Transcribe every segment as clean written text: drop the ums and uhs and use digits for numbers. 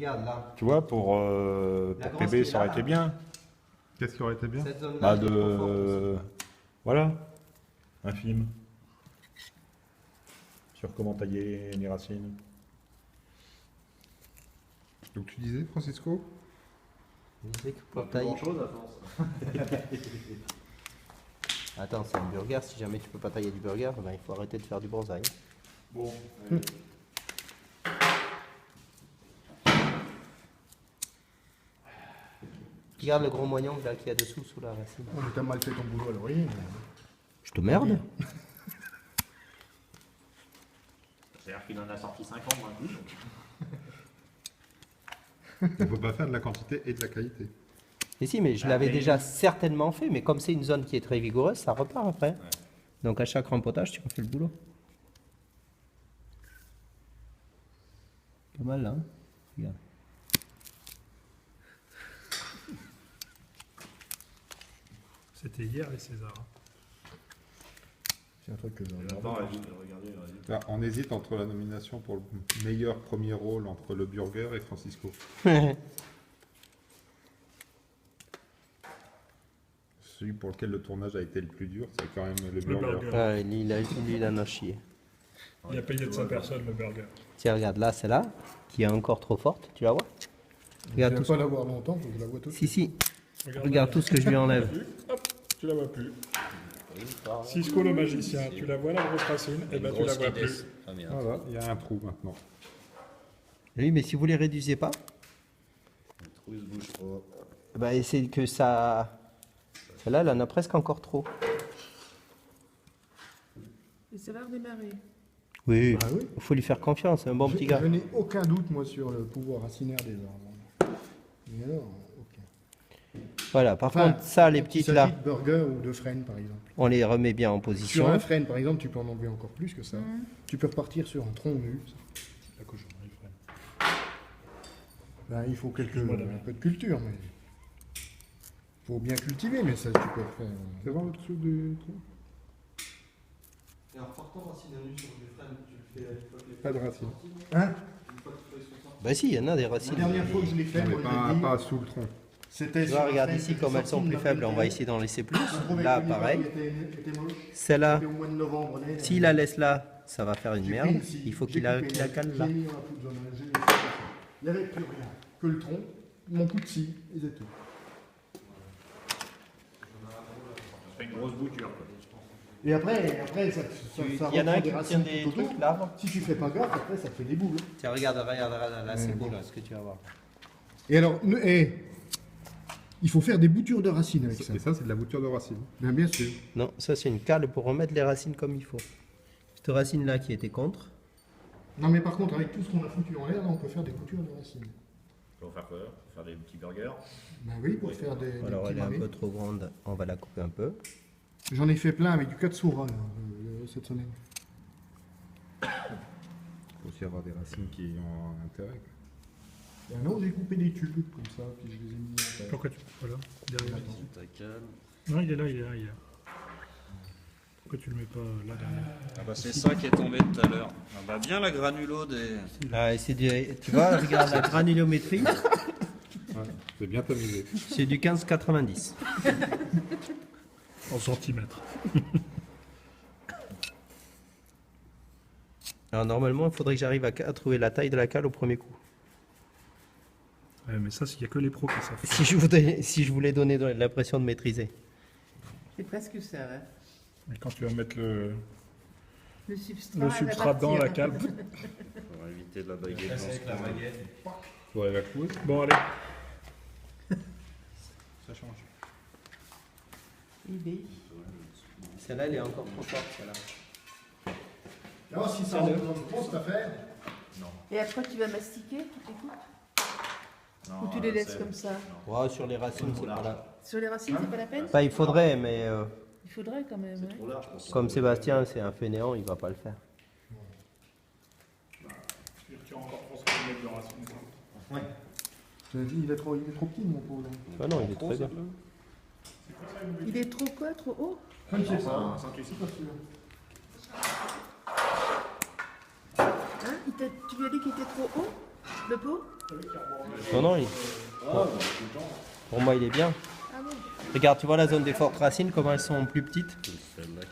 regarde là. Tu vois, pour grosse PB, qui est ça aurait là, été là. bien. Qu'est-ce qui aurait été bien? Cette zone-là, Bah, elle est trop forte aussi. Voilà, un film sur comment tailler les racines. Donc tu disais, Francisco? Je disais que pour tailler... chose à force. Attends, c'est un burger. Si jamais tu peux pas tailler du burger, ben, il faut arrêter de faire du bonsaï. Bon. Regarde le gros moignon là qu'il y a dessous, sous la racine. Oh, mais t'as mal fait ton boulot à l'origine. Je te merde. C'est-à-dire qu'il en a sorti 5 ans moins que lui. On ne peut pas faire de la quantité et de la qualité. Et si, mais je l'avais déjà certainement fait, mais comme c'est une zone qui est très vigoureuse, ça repart après. Ouais. Donc à chaque rempotage, tu refais le boulot. Pas mal là, hein. Regarde. C'était hier les Césars. C'est un truc que j'ai Attends, regardé. regardez. Là, on hésite entre la nomination pour le meilleur premier rôle entre le burger et Francisco. Celui pour lequel le tournage a été le plus dur, c'est quand même le burger. burger. Ouais, lui, il en a chié. Il a payé de sa personne le burger. Tiens, regarde, là, c'est là, qui est encore trop forte. Tu la vois? Je Regarde vais tout pas la voir longtemps, faut que je la vois tout de suite. Si, regarde tout ce que je lui enlève. Hop, tu la vois plus. Cisco le magicien, tu la vois la grosse racine, et ben tu la vois plus. Voilà, il y a un trou maintenant. Oui, mais si vous les réduisez pas, Le trou il se bouge trop. bah, c'est que ça... Celle-là, elle en a presque encore trop. Et ça va redémarrer. Oui, Ah oui. il faut lui faire confiance, c'est un bon petit gars. Je n'ai aucun doute, moi, sur le pouvoir racinaire des arbres. Mais alors, ok. Voilà, par Enfin, contre, ça, les quand il petites s'agit là, de burger ou de frêne, par exemple. on les remet bien en Sur position. un frêne, par exemple, tu peux en enlever encore plus que ça. Tu peux repartir sur un tronc nu. La cochonnerie, frère. Ben, il faut Excuse-moi, un Damien. peu de culture, mais... faut bien cultiver, mais ça, tu peux faire... C'est voir le dessous du trou? Et en repartant racine nue sur les frênes, tu le fais... Pas de racine. Hein? Bah si, il y en a des La racines. dernière fois que je l'ai fait, Non, mais moi, je l'ai dit, pas sous le tronc. c'était Tu sur vois, un regarde frêne ici qui comme était elles sont sorti plus de faibles, on va l'appliquer. essayer d'en laisser plus. Je trouvais Là, que le pareil. niveau était moche. Celle-là, C'était au mois de novembre. là, s'il la laisse là, ça va faire une j'ai merde. pris une scie, Il faut j'ai qu'il la coupé, cale là. j'ai mis dans la poudre jaune, j'ai laissé comme ça. Il n'y avait plus rien. Que le tronc, mon coup de scie, et c'est tout. Ça fait une grosse bouture. Quoi. Et après ça Il ça y en a reprend un qui tient racines des tout autour. trucs là. Si tu fais pas gaffe, après ça fait des boules. Tiens, regarde, là, c'est beau bon. là, ce que tu vas voir. Et alors, il faut faire des boutures de racines avec ça. Et ça, c'est de la bouture de racine. Bien sûr. Non, ça c'est une cale pour remettre les racines comme il faut. Cette racine là qui était contre. Non, mais par contre, avec tout ce qu'on a foutu en l'air, là, on peut faire des boutures de racines. Pour faire quoi? Pour faire des petits burgers. Ben oui, pour faire des Alors petits elle est un bavets. peu trop grande, on va la couper un peu. J'en ai fait plein avec du katsura là, cette semaine. Il faut aussi avoir des racines qui ont un intérêt. Ben non, j'ai coupé des tubes comme ça, puis je les ai mis en terre. Pourquoi tu... Voilà, derrière. Attends. Non, il est là, il est là, il est là. Pourquoi tu le mets pas là derrière? Ah bah c'est ça qui est tombé tout à l'heure. Ah bah bien la granulo des... Ah, et tu vois, regarde la granulométrie, Ouais, c'est bien amusé. c'est du 15,90. En centimètres. Alors normalement, il faudrait que j'arrive à trouver la taille de la cale au premier coup. Ouais, mais ça, il n'y a que les pros qui savent. Si je voulais donner l'impression de maîtriser. C'est presque ça, hein. Mais quand tu vas mettre le Le substrat, substrat dans la cale. Pour éviter de la baguette dans ce coin. Faudrait la clouer. Bon, allez. Ça change. Celle-là, elle est encore trop forte, celle-là. Non, si ça représente trop cette affaire. Et après, tu vas mastiquer toutes les coupes? Non, Ou tu les laisses c'est- comme ça? Ouais, sur les racines, c'est pas là. Sur les racines, c'est pas la peine? Bah, il faudrait, mais Il faudrait quand même. C'est hein. trop large pour ça. comme Sébastien, c'est un fainéant, il va pas le faire. Tu as encore 30 cm de racine. Il est trop petit, mon pauvre. Ah non, il est très bien. Il est trop quoi? Trop haut? Je ne sais pas. C'est Je suis pas sûr. Hein? Tu lui as dit qu'il était trop haut? Le pot? Non, non, pour moi, il est bien. Ah oui. Regarde, tu vois la zone des fortes racines, comment elles sont plus petites,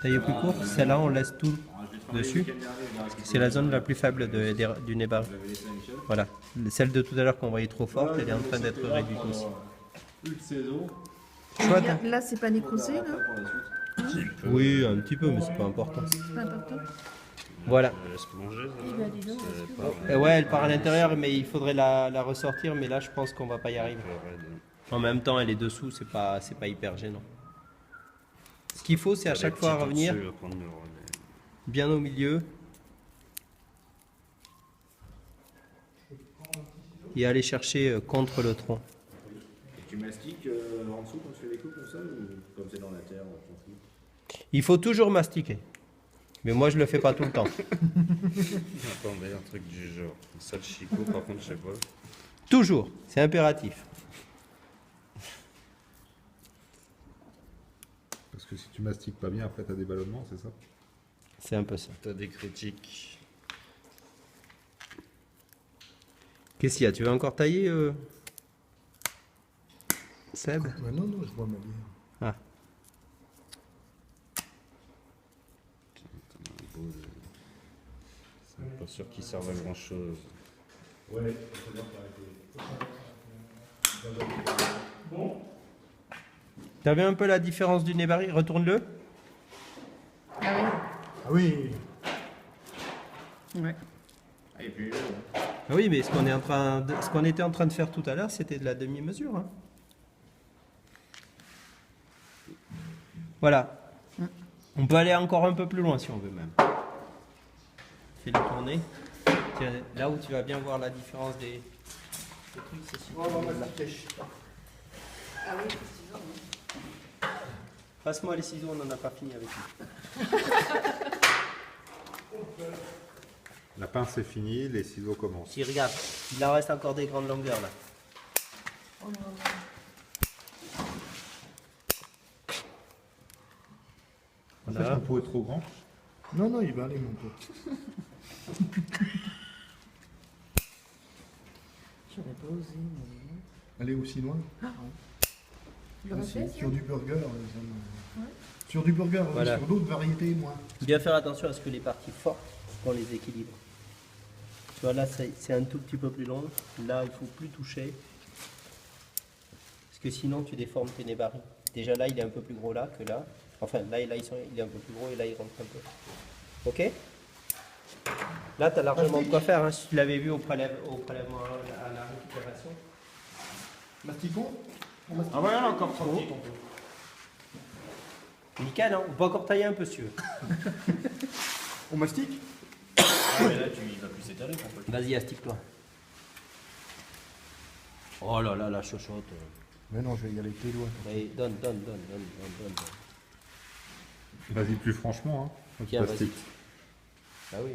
taillées plus courtes. Celle-là, on laisse tout dessus. C'est la zone la plus faible du nébari. Voilà. Celle de tout à l'heure qu'on voyait trop forte, elle est en train d'être réduite aussi. Chouette, hein? Là, c'est pas nécrosé, là? Oui, un petit peu, mais c'est pas important. C'est pas important. Voilà. Eh ben, dis donc, est-ce que- Ouais, elle part à l'intérieur, mais il faudrait la ressortir. Mais là, je pense qu'on va pas y arriver. En même temps, elle est dessous, c'est pas hyper gênant. Ce qu'il faut, c'est à chaque fois revenir bien au milieu et aller chercher contre le tronc. Et tu mastiques en dessous quand tu fais les coups comme ça ou comme c'est dans la terre, on s'en fout? Il faut toujours mastiquer. Mais moi, je le fais pas tout le temps. Attendez, un truc du genre. Ça, le chicot, par contre, je sais pas. Toujours, c'est impératif. Parce que si tu mastiques pas bien, après, tu as des ballonnements, c'est ça? C'est un peu ça. T'as des critiques. Qu'est-ce qu'il y a? Tu veux encore tailler, Seb? Non, non, je bois ma bière. Ah. C'est pas sûr qu'ils servent à grand chose. T'as vu un peu la différence du nébari? Retourne-le. Ah oui. Ah oui. Ouais. Ah, et puis, Ah oui, mais ce qu'on était en train de faire tout à l'heure, c'était de la demi-mesure. Hein. Voilà. On peut aller encore un peu plus loin si on veut même. Fais-le tourner. Tiens, là où tu vas bien voir la différence des trucs, c'est super. Ah oui, effectivement. Passe-moi les ciseaux, on n'en a pas fini avec lui. La pince est finie, les ciseaux commencent. Si, regarde, il en reste encore des grandes longueurs là. En fait, mon pot est trop grand. Non, non, il va aller, mon pot. J'aurais pas osé. Aller aussi loin. Le reflet, Sur du burger, sur du burger, oui, Voilà. sur d'autres variétés, moins. Bien faire attention à ce que les parties fortes, qu'on les équilibre. Tu vois, là, c'est un tout petit peu plus long. Là, il faut plus toucher. Parce que sinon, tu déformes tes nébaris. Déjà, là, il est un peu plus gros là que là. Enfin, là, il est un peu plus gros et là, il rentre un peu. Ok? Là, tu as largement de quoi faire. Hein, si tu l'avais vu au prélèvement à la récupération. Mastiquons. Ah ouais, là, encore sorti. Nickel, hein? On peut encore tailler un peu si tu veux. On mastique. ah, mais là, il va plus s'étaler. Vas-y, astique-toi. Oh là là, la chochotte. Mais non, je vais y aller avec les doigts. Allez, donne. Vas-y plus franchement. Hein, quand tu Tiens, vas-y. mastiques. Ah oui.